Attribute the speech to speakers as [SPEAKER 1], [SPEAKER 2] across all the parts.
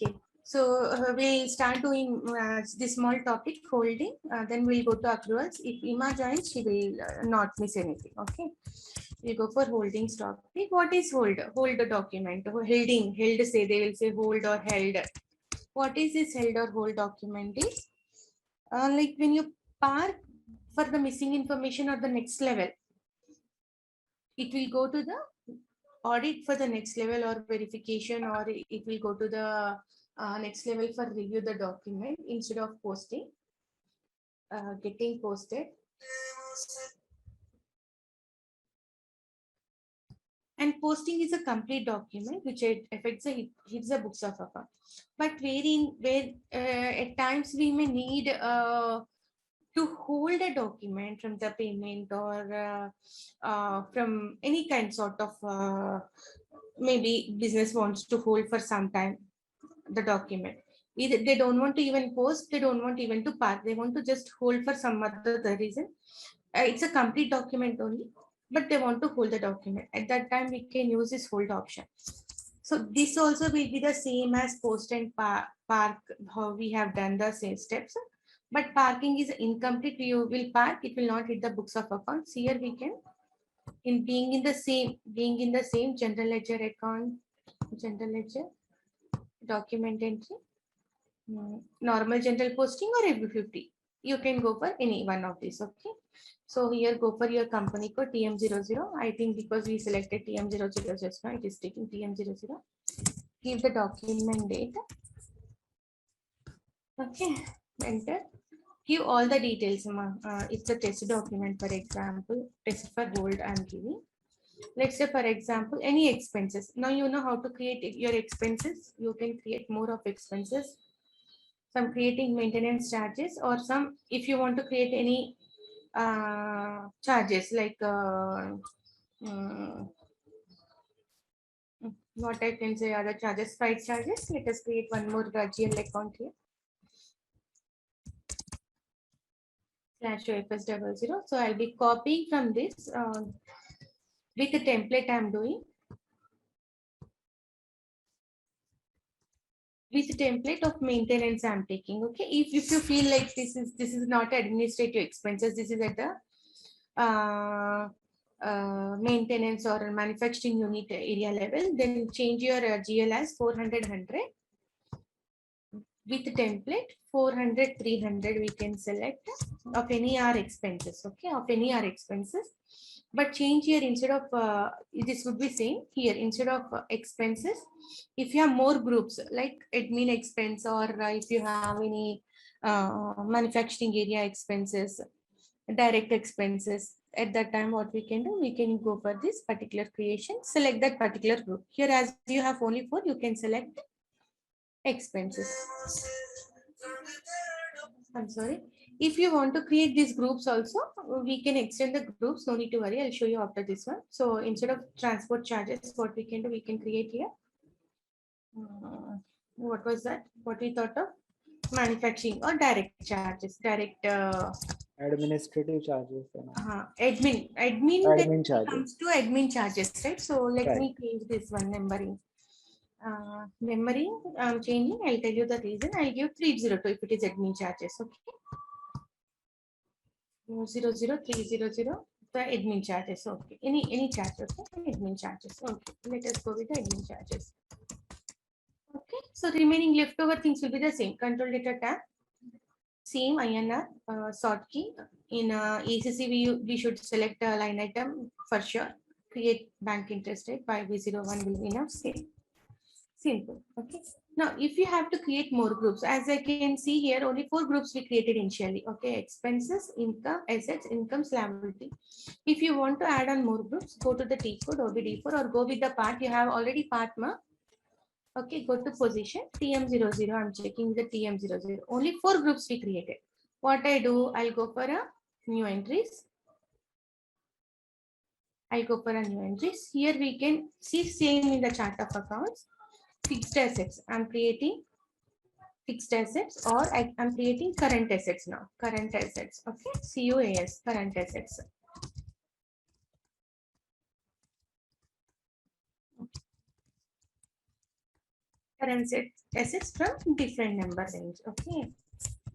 [SPEAKER 1] Okay. So we'll start doing this small topic holding. Then we'll go to accruals. If Ima joins, she will not miss anything. Okay. We go for holding topic. What is hold? Hold a document. Holding. Held say they will say hold or held. What is this held or hold document is? Like when you park for the missing information or the next level, it will go to the audit for the next level or verification, or it will go to the next level for review the document instead of posting, getting posted. And posting is a complete document which it affects the hits the books of account. But where at times we may need to hold a document from the payment or from any kind sort of maybe business wants to hold for some time the document. Either they don't want to even post, they don't want even to park, they want to just hold for some other reason. It's a complete document only, but they want to hold the document. At that time, we can use this hold option. So this also will be the same as post and park, how we have done the same steps. But parking is incomplete. You will park, it will not hit the books of accounts. Here we can, in being in the same general ledger account, general ledger, document entry, normal general posting or every 50. You can go for any one of these. Okay. So here go for your company code TM00. I think because we selected TM00 just now, it is taking TM00. Give the document date. Okay. Enter. Give all the details. It's a test document, for example. Test for hold I'm giving. Let's say, for example, any expenses. Now you know how to create your expenses. You can create more of expenses. Some creating maintenance charges, or some if you want to create any charges like what I can say other charges, freight charges. Let us create one more GL account here. /OFS00. So I'll be copying from this with the template I'm doing. With the template of maintenance I'm taking. Okay. If you feel like this is not administrative expenses, this is at the maintenance or manufacturing unit area level, then change your GL as 400 with the template 400 300 we can select of any R expenses. Okay, of any R expenses, but change here instead of this would be same here instead of expenses. If you have more groups like admin expense, or if you have any manufacturing area expenses, direct expenses, at that time what we can do, we can go for this particular creation, select that particular group. Here as you have only 4, you can select expenses. I'm sorry. If you want to create these groups also, we can extend the groups. No need to worry. I'll show you after this one. So instead of transport charges, what we can do, we can create here. What was that? What we thought of? Manufacturing or direct charges, direct
[SPEAKER 2] administrative charges.
[SPEAKER 1] Admin
[SPEAKER 2] charges
[SPEAKER 1] comes to admin charges, right? So let me change this one numbering. Numbering I'm changing. I'll tell you the reason. I'll give 302 if it is admin charges. Okay. 00300 the admin charges. Okay. Any charges. Okay. Admin charges. Okay. Let us go with the admin charges. Okay. So remaining leftover things will be the same. Control data tab. Same INR sort key. In ECC we should select a line item for sure. Create bank interest rate by V01 will be enough. Same. Simple. Okay. Now, if you have to create more groups, as I can see here, only 4 groups we created initially. Okay. Expenses, income, assets, incomes, liability. If you want to add on more groups, go to the T code OBD4 or go with the part. You have already part mark. Okay. Go to position TM00. I'm checking the TM00. Only 4 groups we created. What I do, I'll go for a new entries. I'll go for a new entries. Here we can see same in the chart of accounts. Fixed assets. I'm creating fixed assets, or I'm creating current assets now. Current assets. Okay. CUAS. Current assets. current assets from different number range. Okay,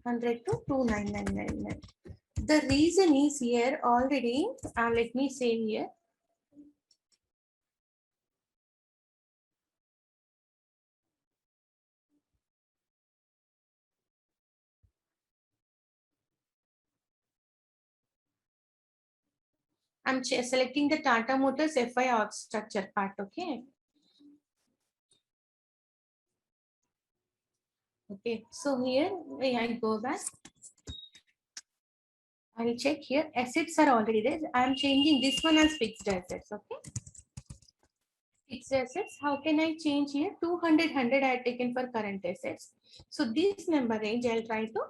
[SPEAKER 1] 100 to 29999. The reason is here already. Let me say here. I'm selecting the Tata Motors FI org structure part. Okay. Okay. So here I go back. I will check here. Assets are already there. I am changing this one as fixed assets. Okay. Fixed assets. How can I change here? 200, 100 I had taken for current assets. So this number range I'll try to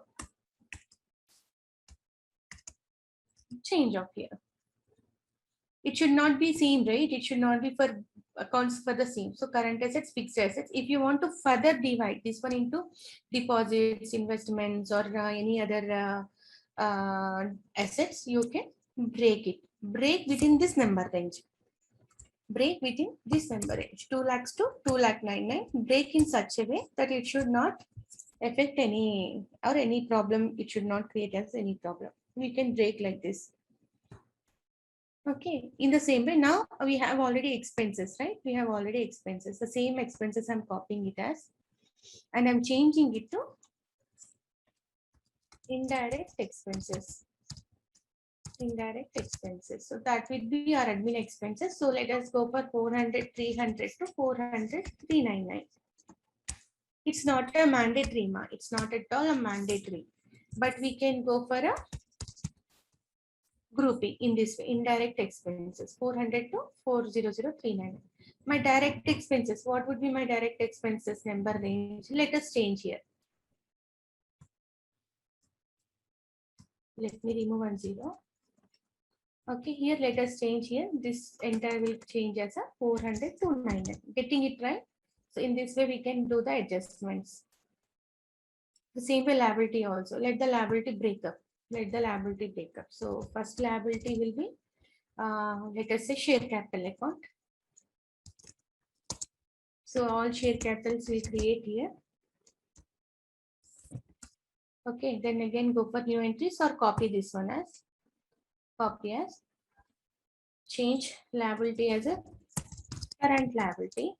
[SPEAKER 1] change off here. It should not be same, right? It should not be for accounts for the same. So current assets, fixed assets. If you want to further divide this one into deposits, investments, or any other assets, you can break it. Break within this number range. Break within this number range. 2 lakhs to 2 lakh 99. Break in such a way that it should not affect any or any problem. It should not create as any problem. We can break like this. Okay, in the same way, now we have already expenses, right? We have already expenses. The same expenses I'm copying it as, and I'm changing it to indirect expenses. Indirect expenses. So that will be our admin expenses. So let us go for 400, 300 to 400, 399. It's not a mandatory, ma. It's not at all a mandatory, but we can go for a grouping in this way. Indirect expenses 400 to 400,399. My direct expenses, what would be my direct expenses number range? Let us change here. Let me remove 10. Okay, here let us change here. This entire will change as a 400 to 99. Getting it right? So in this way we can do the adjustments. The same way liability also. Let the liability break up. Let the liability break up. So first liability will be let us say share capital account. So all share capitals will create here. Okay, then again go for new entries or copy this one as change liability as a current liability.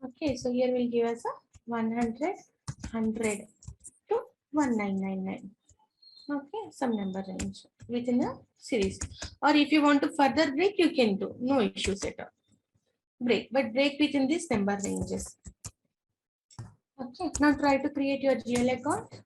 [SPEAKER 1] Okay, so here we'll give us a 100, 100 to 1999. Okay, some number range within a series. Or if you want to further break, you can do. No issues at all. Break, but break within these number ranges. Okay, now try to create your GL account.